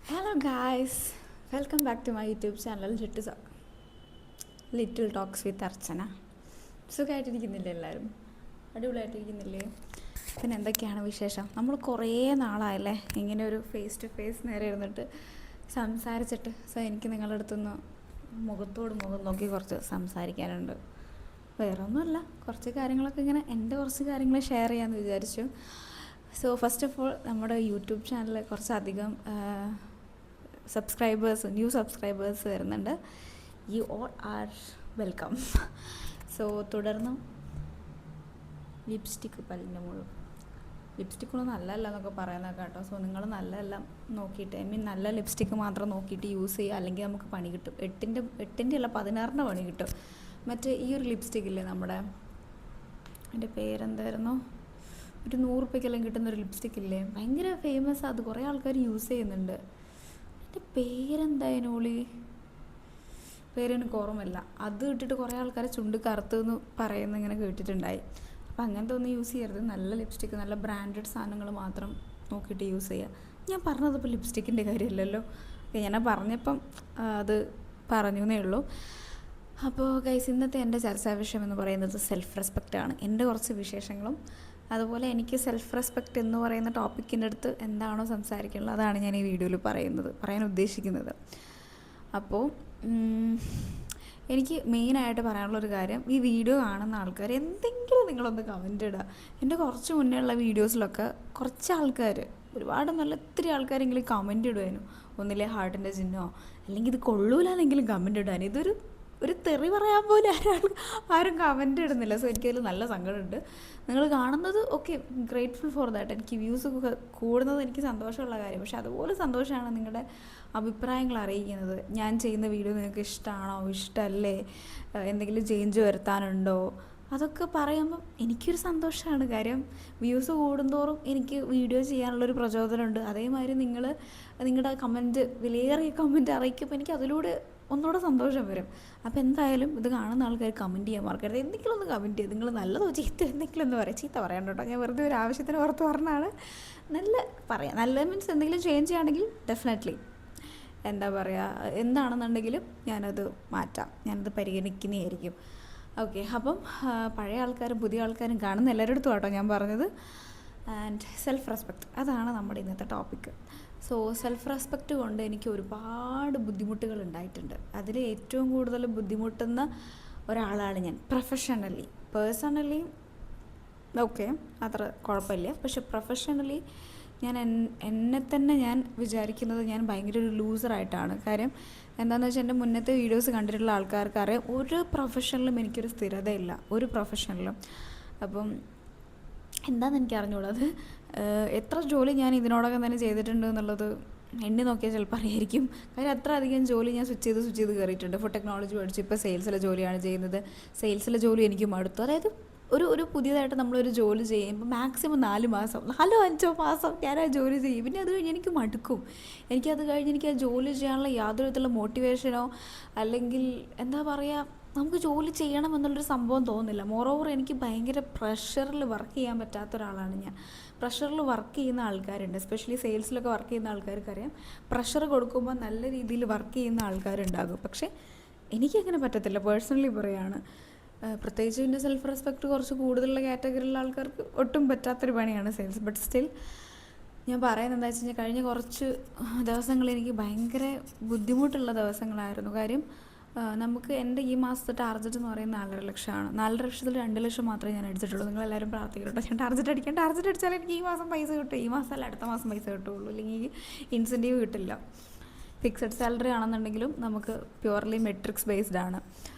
Hello guys, welcome back to my YouTube channel little talks with Archana. സുഖമായിട്ടിരിക്കുന്നില്ലേ എല്ലാവരും? അടിപൊളിയായിട്ടിരിക്കുന്നില്ലേ? പിന്നെ എന്തൊക്കെയാണ് വിശേഷം? നമ്മൾ കുറേ നാളായല്ലേ ഇങ്ങനെ ഒരു ഫേസ് ടു ഫേസ് നേരെ ഇരുന്നിട്ട് സംസാരിച്ചിട്ട്. സോ എനിക്ക് നിങ്ങളുടെ അടുത്തുനിന്ന് മുഖത്തോട് മുഖം നോക്കി കുറച്ച് സംസാരിക്കാനുണ്ട്. വേറെ ഒന്നുമല്ല, കുറച്ച് കാര്യങ്ങളൊക്കെ ഇങ്ങനെ എൻ്റെ കുറച്ച് കാര്യങ്ങൾ ഷെയർ ചെയ്യാമെന്ന് വിചാരിച്ചു. സോ ഫസ്റ്റ് ഓഫ് ഓൾ, നമ്മുടെ യൂട്യൂബ് ചാനൽ കുറച്ചധികം ന്യൂ സബ്സ്ക്രൈബേഴ്സ് വരുന്നുണ്ട്. You all are welcome. So തുടർന്നും ലിപ്സ്റ്റിക്ക് പല്ലിൻ്റെ മുഴുവൻ ലിപ്സ്റ്റിക്കൊന്നും നല്ലതല്ല എന്നൊക്കെ പറയുന്നത് കേട്ടോ. സോ നിങ്ങൾ നല്ലതെല്ലാം നോക്കിയിട്ട്, നല്ല ലിപ്സ്റ്റിക്ക് മാത്രം നോക്കിയിട്ട് യൂസ് ചെയ്യുക, അല്ലെങ്കിൽ നമുക്ക് പണി കിട്ടും. എട്ടിൻ്റെ അല്ല 16ൻ്റെ പണി കിട്ടും. മറ്റേ ഈ ഒരു ലിപ്സ്റ്റിക്കില്ലേ, നമ്മുടെ എൻ്റെ പേരെന്തായിരുന്നു, ഒരു 100 രൂപയ്ക്കെല്ലാം കിട്ടുന്നൊരു ലിപ്സ്റ്റിക്കില്ലേ, ഭയങ്കര ഫേമസ്. അത് കുറേ ആൾക്കാർ യൂസ് ചെയ്യുന്നുണ്ട്. എൻ്റെ പേരെനിക്ക് ഓർമ്മയില്ല. അത് ഇട്ടിട്ട് കുറേ ആൾക്കാരെ ചുണ്ട് കറുത്തെന്ന് പറയുന്ന ഇങ്ങനെ കേട്ടിട്ടുണ്ടായി. അപ്പം അങ്ങനത്തെ ഒന്നും യൂസ് ചെയ്യരുത്. നല്ല ലിപ്സ്റ്റിക്ക്, നല്ല ബ്രാൻഡഡ് സാധനങ്ങൾ മാത്രം നോക്കിയിട്ട് യൂസ് ചെയ്യുക. ഞാൻ പറഞ്ഞതിപ്പോൾ ലിപ്സ്റ്റിക്കിൻ്റെ കാര്യമില്ലല്ലോ, ഞാൻ പറഞ്ഞപ്പം അത് പറഞ്ഞു എന്നേ ഉള്ളൂ. അപ്പോൾ ഗൈസ്, ഇന്നത്തെ എൻ്റെ ചർച്ചാ വിഷയം എന്ന് പറയുന്നത് സെൽഫ് റെസ്പെക്റ്റാണ്. എൻ്റെ കുറച്ച് വിശേഷങ്ങളും അതുപോലെ എനിക്ക് സെൽഫ് റെസ്പെക്റ്റ് എന്ന് പറയുന്ന ടോപ്പിക്കിൻ്റെ അടുത്ത് എന്താണോ സംസാരിക്കുന്നത് അതാണ് ഞാൻ ഈ വീഡിയോയിൽ പറയാൻ ഉദ്ദേശിക്കുന്നത്. അപ്പോൾ എനിക്ക് മെയിനായിട്ട് പറയാനുള്ളൊരു കാര്യം, ഈ വീഡിയോ കാണുന്ന ആൾക്കാർ എന്തെങ്കിലും നിങ്ങളൊന്ന് കമൻ്റ് ഇടുക. എൻ്റെ കുറച്ച് മുന്നേ ഉള്ള വീഡിയോസിലൊക്കെ കുറച്ച് ആൾക്കാർ, ഒരുപാട് നല്ല ഒത്തിരി ആൾക്കാരെങ്കിലും കമൻ്റ് ഇടുവാനും, ഒന്നില്ലേ ഹാർട്ടിൻ്റെ ചിഹ്നമോ അല്ലെങ്കിൽ ഇത് കൊള്ളൂലെന്നെങ്കിലും കമൻ്റ് ഇടാനും. ഒരു തെറി പറയാൻ പോലും ആരും കമൻ്റ് ഇടുന്നില്ല. സോ എനിക്കതിൽ നല്ല സങ്കടമുണ്ട്. നിങ്ങൾ കാണുന്നത് ഓക്കെ, ഗ്രേറ്റ്ഫുൾ ഫോർ ദാറ്റ്. എനിക്ക് വ്യൂസ് കൂടുന്നത് എനിക്ക് സന്തോഷമുള്ള കാര്യം. പക്ഷെ അതുപോലെ സന്തോഷമാണ് നിങ്ങളുടെ അഭിപ്രായങ്ങൾ അറിയിക്കുന്നത്. ഞാൻ ചെയ്യുന്ന വീഡിയോ നിങ്ങൾക്ക് ഇഷ്ടമാണോ, ഇഷ്ടമല്ലേ, എന്തെങ്കിലും ചേഞ്ച് വരുത്താനുണ്ടോ, അതൊക്കെ പറയുമ്പം എനിക്കൊരു സന്തോഷമാണ്. കാര്യം വ്യൂസ് കൂടുന്തോറും എനിക്ക് വീഡിയോ ചെയ്യാനുള്ളൊരു പ്രചോദനമുണ്ട്. അതേമാതിരി നിങ്ങൾ നിങ്ങളുടെ കമൻറ്റ്, വിലയേറിയ കമൻറ്റ് അറിയിക്കുമ്പോൾ എനിക്ക് അതിലൂടെ ഒന്നുകൂടെ സന്തോഷം വരും. അപ്പോൾ എന്തായാലും ഇത് കാണുന്ന ആൾക്കാർ കമൻറ്റ് ചെയ്യാൻ മറക്കരുത്. എന്തെങ്കിലും ഒന്ന് കമൻറ്റ് ചെയ്ത്, നിങ്ങൾ നല്ലതോ ചീത്ത എന്തെങ്കിലും ഒന്ന് പറയാം. ചീത്ത പറയാണ്ട് കേട്ടോ, ഞാൻ വെറുതെ ഒരു ആവശ്യത്തിന് പുറത്ത് പറഞ്ഞാണ്. നല്ല മീൻസ് എന്തെങ്കിലും ചേഞ്ച് ചെയ്യുകയാണെങ്കിൽ ഡെഫിനറ്റ്ലി എന്താ പറയുക, എന്താണെന്നുണ്ടെങ്കിലും ഞാനത് മാറ്റാം, ഞാനത് പരിഗണിക്കുന്നതായിരിക്കും. ഓക്കെ. അപ്പം പഴയ ആൾക്കാരും പുതിയ ആൾക്കാരും കാണുന്ന എല്ലാവരുടെ അടുത്തും കേട്ടോ ഞാൻ പറഞ്ഞത്. ആൻഡ് സെൽഫ് റെസ്പെക്റ്റ്, അതാണ് നമ്മുടെ ഇന്നത്തെ ടോപ്പിക്ക്. സോ സെൽഫ് റെസ്പെക്റ്റ് കൊണ്ട് എനിക്ക് ഒരുപാട് ബുദ്ധിമുട്ടുകൾ ഉണ്ടായിട്ടുണ്ട്. അതിൽ ഏറ്റവും കൂടുതൽ ബുദ്ധിമുട്ടുന്ന ഒരാളാണ് ഞാൻ പേഴ്സണലി ഓക്കെ, അത്ര കുഴപ്പമില്ല. പക്ഷെ പ്രൊഫഷണലി എന്നെ തന്നെ ഞാൻ വിചാരിക്കുന്നത് ഞാൻ ഭയങ്കര ഒരു ലൂസറായിട്ടാണ്. കാര്യം എന്താണെന്ന് വെച്ചാൽ, എൻ്റെ മുന്നത്തെ വീഡിയോസ് കണ്ടിട്ടുള്ള ആൾക്കാർക്ക് അറിയാം, ഒരു പ്രൊഫഷനിലും എനിക്കൊരു സ്ഥിരതയില്ല, ഒരു പ്രൊഫഷനിലും. അപ്പം എന്താണെന്ന് എനിക്ക് അറിഞ്ഞുകൂടാ. അത് എത്ര ജോലി ഞാൻ ഇതിനോടകം തന്നെ ചെയ്തിട്ടുണ്ട് എന്നുള്ളത് എണ്ണി നോക്കിയാൽ ചിലപ്പോൾ അറിയായിരിക്കും. കാര്യം അത്ര അധികം ജോലി ഞാൻ സ്വിച്ച് ചെയ്ത് കയറിയിട്ടുണ്ട്. ഫുഡ് ടെക്നോളജി പഠിച്ചു, ഇപ്പോൾ സെയിൽസിലെ ജോലിയാണ് ചെയ്യുന്നത്. സെയിൽസിലെ ജോലി എനിക്ക് മടുത്തു. അതായത് ഒരു പുതിയതായിട്ട് നമ്മളൊരു ജോലി ചെയ്യുമ്പോൾ മാക്സിമം 4 മാസം 4-5 മാസം ഞാൻ ആ ജോലി ചെയ്യും. പിന്നെ അത് കഴിഞ്ഞ് എനിക്ക് മടുക്കും. എനിക്കത് കഴിഞ്ഞ് എനിക്ക് ആ ജോലി ചെയ്യാനുള്ള യാതൊരു വിധത്തിലുള്ള മോട്ടിവേഷനോ അല്ലെങ്കിൽ എന്താ പറയുക, നമുക്ക് ജോലി ചെയ്യണം എന്നുള്ളൊരു സംഭവം തോന്നുന്നില്ല. മോറോവർ എനിക്ക് ഭയങ്കര പ്രഷറിൽ വർക്ക് ചെയ്യാൻ പറ്റാത്ത ഒരാളാണ് ഞാൻ. പ്രഷറിൽ വർക്ക് ചെയ്യുന്ന ആൾക്കാരുണ്ട്, എസ്പെഷ്യലി സെയിൽസിലൊക്കെ വർക്ക് ചെയ്യുന്ന ആൾക്കാർക്കറിയാം, പ്രഷർ കൊടുക്കുമ്പോൾ നല്ല രീതിയിൽ വർക്ക് ചെയ്യുന്ന ആൾക്കാരുണ്ടാകും. പക്ഷേ എനിക്കങ്ങനെ പറ്റത്തില്ല. പേഴ്സണലി പറയുകയാണ്, പ്രത്യേകിച്ച് പിന്നെ സെൽഫ് റെസ്പെക്റ്റ് കുറച്ച് കൂടുതലുള്ള കാറ്റഗറിയിലുള്ള ആൾക്കാർക്ക് ഒട്ടും പറ്റാത്തൊരു പണിയാണ് സെയിൽസ്. ബട്ട് സ്റ്റിൽ ഞാൻ പറയുന്നത് എന്താ വെച്ച് കഴിഞ്ഞാൽ, കഴിഞ്ഞ കുറച്ച് ദിവസങ്ങൾ എനിക്ക് ഭയങ്കര ബുദ്ധിമുട്ടുള്ള ദിവസങ്ങളായിരുന്നു. കാര്യം നമുക്ക് എൻ്റെ ഈ മാസത്തെ ടാർഗറ്റ് എന്ന് പറയുന്നത് 4.5 ലക്ഷമാണ്. 4.5 ലക്ഷത്തിൽ 2 ലക്ഷം മാത്രമേ ഞാൻ അടിച്ചിട്ടുള്ളൂ. നിങ്ങളെല്ലാവരും പ്രാർത്ഥിക്കട്ടോ, ഞാൻ ടാർഗറ്റ് അടിച്ചാൽ എനിക്ക് ഈ മാസം പൈസ കിട്ടും. ഈ മാസമല്ല, അടുത്ത മാസം പൈസ കിട്ടുള്ളൂ. അല്ലെങ്കിൽ ഇൻസെൻറ്റീവ് കിട്ടില്ല. ഫിക്സഡ് സാലറി ആണെന്നുണ്ടെങ്കിലും നമുക്ക് പ്യുവർലി മെട്രിക്സ് ബേസ്ഡ് ആണ്.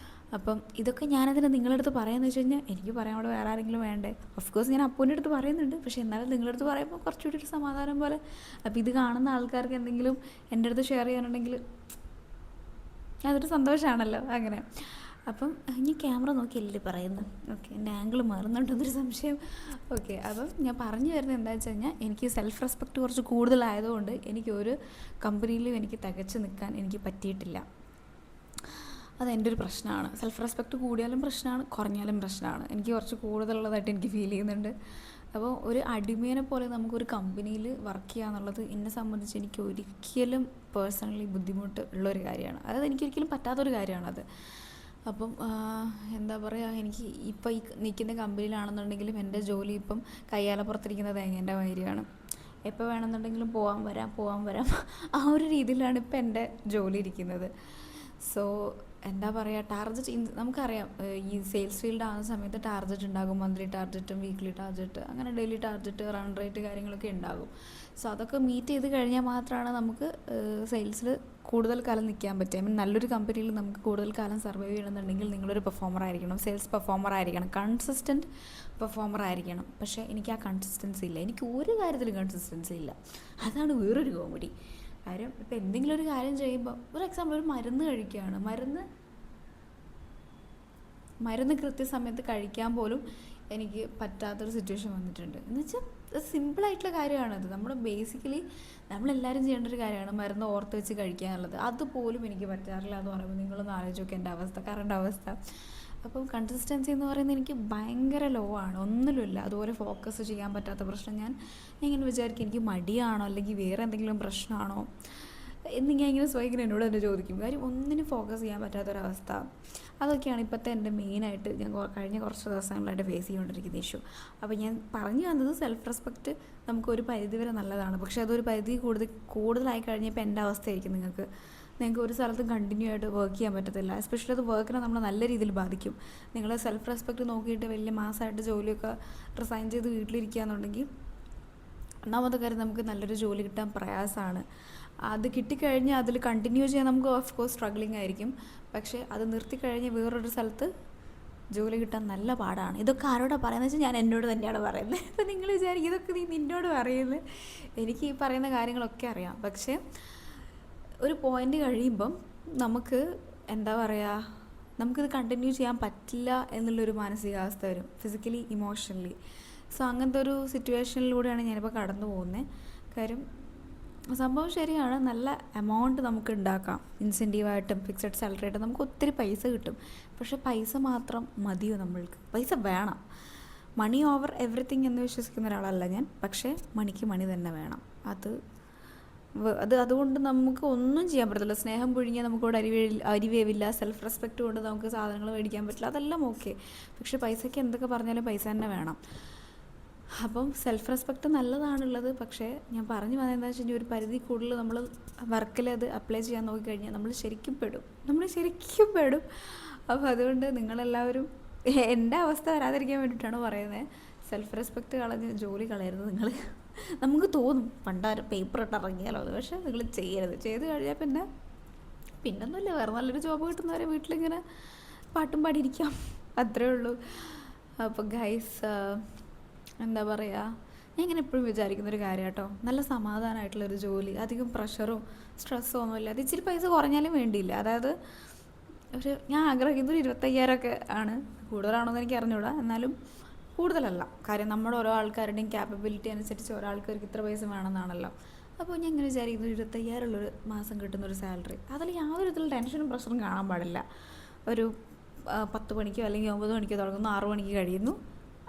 അപ്പം ഇതൊക്കെ ഞാനതിന് നിങ്ങളുടെ അടുത്ത് പറയാമെന്ന് വെച്ച് കഴിഞ്ഞാൽ, എനിക്ക് പറയാനുള്ള വേറെ ആരെങ്കിലും വേണ്ടേ? ഓഫ്കോഴ്സ് ഞാൻ അപ്പൂൻ്റെ അടുത്ത് പറയുന്നുണ്ട്, പക്ഷേ എന്നാലും നിങ്ങളുടെ അടുത്ത് പറയുമ്പോൾ കുറച്ചുകൂടി ഒരു സമാധാനം പോലെ. അപ്പോൾ ഇത് കാണുന്ന ആൾക്കാർക്ക് എന്തെങ്കിലും എൻ്റെ അടുത്ത് ഷെയർ ചെയ്യാനുണ്ടെങ്കിൽ അതൊരു സന്തോഷമാണല്ലോ. അങ്ങനെ അപ്പം ഇനി ക്യാമറ നോക്കിയല്ലേ പറയുന്നത്. ഓക്കെ, എൻ്റെ ആംഗിൾ മാറുന്നുണ്ടെന്നൊരു സംശയം. ഓക്കെ, അപ്പം ഞാൻ പറഞ്ഞു വരുന്നത് എന്താ വെച്ച് കഴിഞ്ഞാൽ, എനിക്ക് സെൽഫ് റെസ്പെക്റ്റ് കുറച്ച് കൂടുതലായതുകൊണ്ട് എനിക്ക് ഒരു കമ്പനിയിലും എനിക്ക് തികച്ച് നിൽക്കാൻ എനിക്ക് പറ്റിയിട്ടില്ല. അതെൻ്റെ ഒരു പ്രശ്നമാണ്. സെൽഫ് റെസ്പെക്റ്റ് കൂടിയാലും പ്രശ്നമാണ്, കുറഞ്ഞാലും പ്രശ്നമാണ്. എനിക്ക് കുറച്ച് കൂടുതലുള്ളതായിട്ട് എനിക്ക് ഫീൽ ചെയ്യുന്നുണ്ട്. അപ്പോൾ ഒരു അടിമേനെ പോലെ നമുക്കൊരു കമ്പനിയിൽ വർക്ക് ചെയ്യുക എന്നുള്ളത് എന്നെ സംബന്ധിച്ച് എനിക്ക് ഒരിക്കലും പേഴ്സണലി ബുദ്ധിമുട്ട് ഉള്ളൊരു കാര്യമാണ്. അതായത് എനിക്കൊരിക്കലും പറ്റാത്തൊരു കാര്യമാണത്. അപ്പം എന്താ പറയുക, എനിക്ക് ഇപ്പോൾ ഈ നിൽക്കുന്ന കമ്പനിയിലാണെന്നുണ്ടെങ്കിലും എൻ്റെ ജോലി ഇപ്പം കയ്യാലപ്പുറത്തിരിക്കുന്ന തേങ്ങേൻ്റെ മാതിരിയാണ്. എപ്പോൾ വേണമെന്നുണ്ടെങ്കിലും പോവാൻ വരാം ആ ഒരു രീതിയിലാണ് ഇപ്പം എൻ്റെ ജോലി ഇരിക്കുന്നത്. സോ എന്താ പറയുക, ടാർഗറ്റ് നമുക്കറിയാം, ഈ സെയിൽസ് ഫീൽഡ് ആകുന്ന സമയത്ത് ടാർഗറ്റ് ഉണ്ടാകും. മന്ത്ലി ടാർഗറ്റും വീക്ക്ലി ടാർഗറ്റ്, അങ്ങനെ ഡെയിലി ടാർഗറ്റ്, റൺ റേറ്റ് കാര്യങ്ങളൊക്കെ ഉണ്ടാകും. സോ അതൊക്കെ മീറ്റ് ചെയ്ത് കഴിഞ്ഞാൽ മാത്രമാണ് നമുക്ക് സെയിൽസിൽ കൂടുതൽ കാലം നിൽക്കാൻ പറ്റുക. നല്ലൊരു കമ്പനിയിൽ നമുക്ക് കൂടുതൽ കാലം സർവൈവ് ചെയ്യണമെന്നുണ്ടെങ്കിൽ നിങ്ങളൊരു പെർഫോമർ ആയിരിക്കണം, സെയിൽസ് പെർഫോമർ ആയിരിക്കണം, കൺസിസ്റ്റൻറ്റ് പെർഫോമർ ആയിരിക്കണം. പക്ഷേ എനിക്ക് ആ കൺസിസ്റ്റൻസി ഇല്ല, എനിക്ക് ഒരു കാര്യത്തിലും കൺസിസ്റ്റൻസി ഇല്ല. അതാണ് വേറൊരു കോമഡി കാര്യം. ഇപ്പം എന്തെങ്കിലും ഒരു കാര്യം ചെയ്യുമ്പോൾ, ഒരു എക്സാമ്പിൾ, ഒരു മരുന്ന് കഴിക്കുകയാണ്, മരുന്ന് കൃത്യസമയത്ത് കഴിക്കാൻ പോലും എനിക്ക് പറ്റാത്തൊരു സിറ്റുവേഷൻ വന്നിട്ടുണ്ട്. എന്ന് വെച്ചാൽ സിമ്പിളായിട്ടുള്ള കാര്യമാണത്. നമ്മളെല്ലാവരും ചെയ്യേണ്ട ഒരു കാര്യമാണ് മരുന്ന് ഓർത്ത് വെച്ച് കഴിക്കുക എന്നുള്ളത്. അതുപോലും എനിക്ക് പറ്റാറില്ല എന്ന് പറയുമ്പോൾ നിങ്ങളൊന്ന് ആലോചിച്ച് നോക്കുക എൻ്റെ അവസ്ഥ, കറണ്ട് അവസ്ഥ. അപ്പം കൺസിസ്റ്റൻസി എന്ന് പറയുന്നത് എനിക്ക് ഭയങ്കര ലോ ആണ്, ഒന്നിലുമില്ല. അതുപോലെ ഫോക്കസ് ചെയ്യാൻ പറ്റാത്ത പ്രശ്നം. ഞാൻ ഇങ്ങനെ വിചാരിക്കും എനിക്ക് മടിയാണോ അല്ലെങ്കിൽ വേറെ എന്തെങ്കിലും പ്രശ്നമാണോ എന്നിങ്ങനെ ഇങ്ങനെ സ്വയം എന്നോട് തന്നെ ചോദിക്കും. കാര്യം ഒന്നിനും ഫോക്കസ് ചെയ്യാൻ പറ്റാത്തൊരവസ്ഥ. അതൊക്കെയാണ് ഇപ്പോഴത്തെ എൻ്റെ മെയിനായിട്ട് ഞാൻ കഴിഞ്ഞ കുറച്ച് ദിവസങ്ങളായിട്ട് ഫേസ് ചെയ്തുകൊണ്ടിരിക്കുന്ന ഇഷ്യൂ. അപ്പോൾ ഞാൻ പറഞ്ഞു വന്നത്, സെൽഫ് റെസ്പെക്റ്റ് നമുക്കൊരു പരിധി വരെ നല്ലതാണ്. പക്ഷേ അതൊരു പരിധി കൂടുതലായി കഴിഞ്ഞപ്പോൾ എൻ്റെ അവസ്ഥയായിരിക്കും നിങ്ങൾക്ക് ഒരു സ്ഥലത്തും കണ്ടിന്യൂ ആയിട്ട് വർക്ക് ചെയ്യാൻ പറ്റത്തില്ല. എസ്പെഷ്യലി അത് വർക്കിനെ നമ്മൾ നല്ല രീതിയിൽ ബാധിക്കും. നിങ്ങൾ സെൽഫ് റെസ്പെക്റ്റ് നോക്കിയിട്ട് വലിയ മാസമായിട്ട് ജോലിയൊക്കെ റിസൈൻ ചെയ്ത് വീട്ടിലിരിക്കുക എന്നുണ്ടെങ്കിൽ ഒന്നാമത്തെ കാര്യം നമുക്ക് നല്ലൊരു ജോലി കിട്ടാൻ പ്രയാസമാണ്. അത് കിട്ടിക്കഴിഞ്ഞാൽ അതിൽ കണ്ടിന്യൂ ചെയ്യാൻ നമുക്ക് ഓഫ് കോഴ്സ് സ്ട്രഗ്ലിംഗ് ആയിരിക്കും. പക്ഷേ അത് നിർത്തിക്കഴിഞ്ഞ് വേറൊരു സ്ഥലത്ത് ജോലി കിട്ടാൻ നല്ല പാടാണ്. ഇതൊക്കെ ആരോടാണ് പറയുന്നത് വെച്ചാൽ ഞാൻ എന്നോട് തന്നെയാണ് പറയുന്നത്. അപ്പോൾ നിങ്ങൾ വിചാരിക്കും ഇതൊക്കെ നീ നിന്നോട് പറയുന്നത്. എനിക്ക് ഈ പറയുന്ന കാര്യങ്ങളൊക്കെ അറിയാം. പക്ഷേ ഒരു പോയിൻ്റ് കഴിയുമ്പം നമുക്ക് എന്താ പറയുക, നമുക്കിത് കണ്ടിന്യൂ ചെയ്യാൻ പറ്റില്ല എന്നുള്ളൊരു മാനസികാവസ്ഥ വരും, ഫിസിക്കലി ഇമോഷണലി. സോ അങ്ങനത്തെ ഒരു സിറ്റുവേഷനിലൂടെയാണ് ഞാനിപ്പോൾ കടന്നു പോകുന്നത്. കാര്യം സംഭവം ശരിയാണ്, നല്ല എമൗണ്ട് നമുക്ക് ഉണ്ടാക്കാം. ഇൻസെൻറ്റീവായിട്ടും ഫിക്സഡ് സാലറി ആയിട്ടും നമുക്ക് ഒത്തിരി പൈസ കിട്ടും. പക്ഷേ പൈസ മാത്രം മതിയോ നമ്മൾക്ക്? പൈസ വേണം. മണി ഓവർ എവറിത്തിങ് എന്ന് വിശ്വസിക്കുന്ന ഒരാളല്ല ഞാൻ. പക്ഷേ മണിക്ക് മണി തന്നെ വേണം. അതുകൊണ്ട് നമുക്ക് ഒന്നും ചെയ്യാൻ പറ്റത്തില്ല. സ്നേഹം പുഴുങ്ങിയാൽ നമുക്കിവിടെ അരിവേവില്ല. സെൽഫ് റെസ്പെക്റ്റ് കൊണ്ട് നമുക്ക് സാധനങ്ങൾ മേടിക്കാൻ പറ്റില്ല. അതെല്ലാം ഓക്കെ. പക്ഷേ പൈസയ്ക്ക് എന്തൊക്കെ പറഞ്ഞാലും പൈസ തന്നെ വേണം. അപ്പം സെൽഫ് റെസ്പെക്റ്റ് നല്ലതാണുള്ളത്. പക്ഷേ ഞാൻ പറഞ്ഞു വന്നത് എന്താ വെച്ച് കഴിഞ്ഞാൽ, ഒരു പരിധി കൂടുതൽ നമ്മൾ വർക്കിൽ അത് അപ്ലൈ ചെയ്യാൻ നോക്കിക്കഴിഞ്ഞാൽ നമ്മൾ ശരിക്കും പെടും. അപ്പോൾ അതുകൊണ്ട് നിങ്ങളെല്ലാവരും എൻ്റെ അവസ്ഥ വരാതിരിക്കാൻ വേണ്ടിയിട്ടാണ് പറയുന്നത്. സെൽഫ് റെസ്പെക്റ്റ് കളഞ്ഞ് ജോലി കളയരുത് നിങ്ങൾ. നമുക്ക് തോന്നും പണ്ടാരും പേപ്പർ ഇട്ട് ഇറങ്ങിയാലോ അത്, പക്ഷേ നിങ്ങൾ ചെയ്യരുത്. ചെയ്ത് കഴിഞ്ഞാൽ പിന്നൊന്നുമില്ല, വേറെ നല്ലൊരു ജോബ് കിട്ടുന്നവരെ വീട്ടിലിങ്ങനെ പാട്ടും പാടിയിരിക്കാം, അത്രേ ഉള്ളൂ. അപ്പോൾ ഗൈസ്, എന്താ പറയുക, ഞാൻ ഇങ്ങനെ എപ്പോഴും വിചാരിക്കുന്നൊരു കാര്യം കേട്ടോ, നല്ല സമാധാനമായിട്ടുള്ളൊരു ജോലി, അധികം പ്രഷറും സ്ട്രെസ്സും ഒന്നുമില്ല. അത് ഇച്ചിരി പൈസ കുറഞ്ഞാലും വേണ്ടിയില്ല. അതായത് ഞാൻ ആഗ്രഹിക്കുന്നത് 25,000 ആണ്. കൂടുതലാണോയെന്ന് എനിക്ക് അറിഞ്ഞൂടാ, എന്നാലും കൂടുതലല്ല. കാര്യം നമ്മുടെ ഓരോ ആൾക്കാരുടെയും ക്യാപ്പബിലിറ്റി അനുസരിച്ച് ഒരാൾക്കാർക്ക് ഇത്ര പൈസ വേണമെന്നാണല്ലോ. അപ്പോൾ ഞാൻ ഇങ്ങനെ വിചാരിക്കുന്നത് 25,000 ഉള്ളൊരു മാസം കിട്ടുന്നൊരു സാലറി, അതിൽ യാതൊരു വിധത്തിലുള്ള ടെൻഷനും പ്രഷറും കാണാൻ പാടില്ല. ഒരു 10 മണിക്കോ അല്ലെങ്കിൽ 9 മണിക്കോ തുടങ്ങുന്നു, 6 മണിക്ക് കഴിയുന്നു,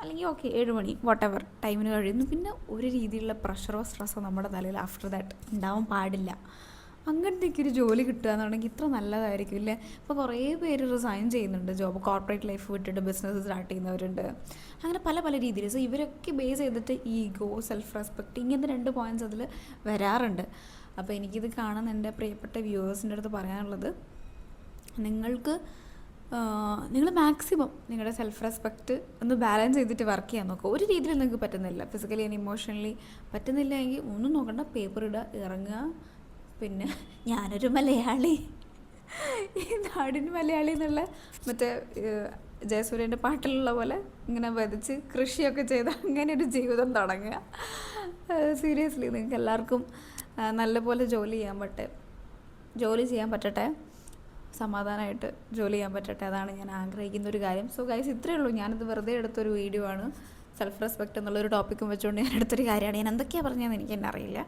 അല്ലെങ്കിൽ ഓക്കെ 7 മണി വോട്ടെവർ ടൈമിന് കഴിയുന്നു. പിന്നെ ഒരു രീതിയിലുള്ള പ്രഷറോ സ്ട്രെസ്സോ നമ്മുടെ തലയിൽ ആഫ്റ്റർ ദാറ്റ് ഉണ്ടാവാൻ പാടില്ല. അങ്ങനത്തേക്ക് ഒരു ജോലി കിട്ടുക എന്നുണ്ടെങ്കിൽ ഇത്ര നല്ലതായിരിക്കും ഇല്ലേ. ഇപ്പോൾ കുറേ പേര് റിസൈൻ ചെയ്യുന്നുണ്ട് ജോബ്, കോർപ്പറേറ്റ് ലൈഫ് വിട്ടിട്ട് ബിസിനസ് സ്റ്റാർട്ട് ചെയ്യുന്നവരുണ്ട്. അങ്ങനെ പല പല രീതിയിൽ. സോ ഇവരൊക്കെ ബേസ് ചെയ്തിട്ട് ഈഗോ, സെൽഫ് റെസ്പെക്റ്റ്, ഇങ്ങനത്തെ 2 പോയിൻറ്റ്സ് അതിൽ വരാറുണ്ട്. അപ്പോൾ എനിക്കിത് കാണുന്ന എൻ്റെ പ്രിയപ്പെട്ട വ്യൂവേഴ്സിൻ്റെ അടുത്ത് പറയാനുള്ളത്, നിങ്ങൾ മാക്സിമം നിങ്ങളുടെ സെൽഫ് റെസ്പെക്റ്റ് ഒന്ന് ബാലൻസ് ചെയ്തിട്ട് വർക്ക് ചെയ്യാൻ നോക്കുക. ഒരു രീതിയിൽ നിങ്ങൾക്ക് പറ്റുന്നില്ല, ഫിസിക്കലി ആൻഡ് ഇമോഷണലി പറ്റുന്നില്ല എങ്കിൽ ഒന്നും നോക്കണ്ട, പേപ്പർ ഇടുക, ഇറങ്ങുക. പിന്നെ ഞാനൊരു മലയാളി, ഈ നാടിന് മലയാളി എന്നുള്ള മറ്റേ ജയസൂര്യൻ്റെ പാട്ടിലുള്ള പോലെ ഇങ്ങനെ വധിച്ച് കൃഷിയൊക്കെ ചെയ്ത് അങ്ങനെ ഒരു ജീവിതം തുടങ്ങുക. സീരിയസ്ലി നിങ്ങൾക്ക് എല്ലാവർക്കും നല്ലപോലെ ജോലി ചെയ്യാൻ പറ്റട്ടെ, സമാധാനമായിട്ട് ജോലി ചെയ്യാൻ പറ്റട്ടെ. അതാണ് ഞാൻ ആഗ്രഹിക്കുന്ന ഒരു കാര്യം. സോ ഗൈസ്, ഇത്രയേ ഉള്ളൂ. ഞാനിത് വെറുതെ എടുത്തൊരു വീഡിയോ ആണ്. സെൽഫ് റെസ്പെക്റ്റ് എന്നുള്ളൊരു ടോപ്പിക്കും വെച്ചുകൊണ്ട് ഞാൻ എടുത്തൊരു കാര്യമാണ്. ഞാൻ എന്തൊക്കെയാണ് പറഞ്ഞതെന്ന് എനിക്ക് തന്നെ അറിയില്ല.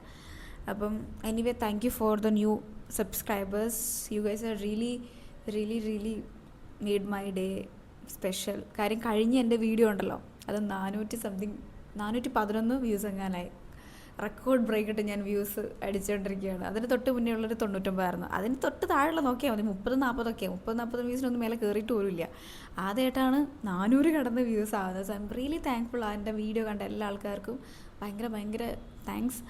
അപ്പം anyway, thank you for the new subscribers. You guys are really made my day special. കാര്യം കഴിഞ്ഞ എൻ്റെ വീഡിയോ ഉണ്ടല്ലോ, അത് 400 സംതിങ് 411 വ്യൂസ് എങ്ങാനായി. റെക്കോർഡ് ബ്രേക്ക് ഇട്ട് ഞാൻ വ്യൂസ് അടിച്ചുകൊണ്ടിരിക്കുകയാണ്. അതിന് തൊട്ട് മുന്നേ ഉള്ളൊരു 99 അതിന് തൊട്ട് താഴെയുള്ള നോക്കിയാൽ മതി. 30-40 വ്യൂസിനൊന്നും മേലെ കയറിയിട്ട് പോലുമില്ല. ആദ്യമായിട്ടാണ് 400 കടന്ന് വ്യൂസ് ആവുന്നത്. So I am really thankful. എൻ്റെ വീഡിയോ കണ്ട എല്ലാ ആൾക്കാർക്കും ഭയങ്കര താങ്ക്സ്.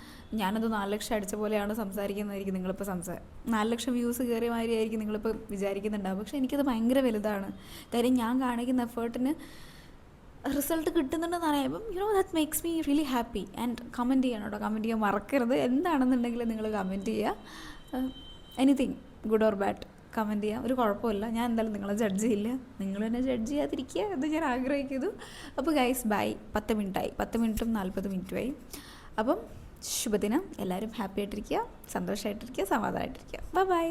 ഞാനത് 4 ലക്ഷം അടിച്ച പോലെയാണ് സംസാരിക്കുന്നതായിരിക്കും നിങ്ങളിപ്പോൾ 4 ലക്ഷം വ്യൂസ് കയറിയ മാതിരിയായിരിക്കും നിങ്ങളിപ്പോൾ വിചാരിക്കുന്നുണ്ടാവും. പക്ഷേ എനിക്കത് ഭയങ്കര വലുതാണ്. കാര്യം ഞാൻ കാണിക്കുന്ന എഫേർട്ടിന് റിസൾട്ട് കിട്ടുന്നുണ്ടെന്ന് അറിയുമ്പം that makes me really happy. And comment ചെയ്യണം കേട്ടോ. കമൻറ്റ് ചെയ്യാൻ മറക്കരുത്. എന്താണെന്നുണ്ടെങ്കിൽ നിങ്ങൾ കമൻറ്റ് ചെയ്യുക. Anything good or bad comment ചെയ്യാം. ഒരു കുഴപ്പമില്ല. ഞാൻ എന്തായാലും നിങ്ങളെ ജഡ്ജ് ചെയ്യില്ല. നിങ്ങൾ തന്നെ ജഡ്ജ് ചെയ്യാതിരിക്കുക എന്ന് ഞാൻ ആഗ്രഹിക്കുന്നു. അപ്പോൾ ഗൈസ് ബൈ. 10 മിനിറ്റായി. 10 മിനിറ്റും 40 മിനിറ്റുമായി. അപ്പം ശുഭദിനം. എല്ലാവരും ഹാപ്പി ആയിട്ടിരിക്കുക, സന്തോഷമായിട്ടിരിക്കുക, സമാധാനമായിട്ടിരിക്കുക. ബൈ.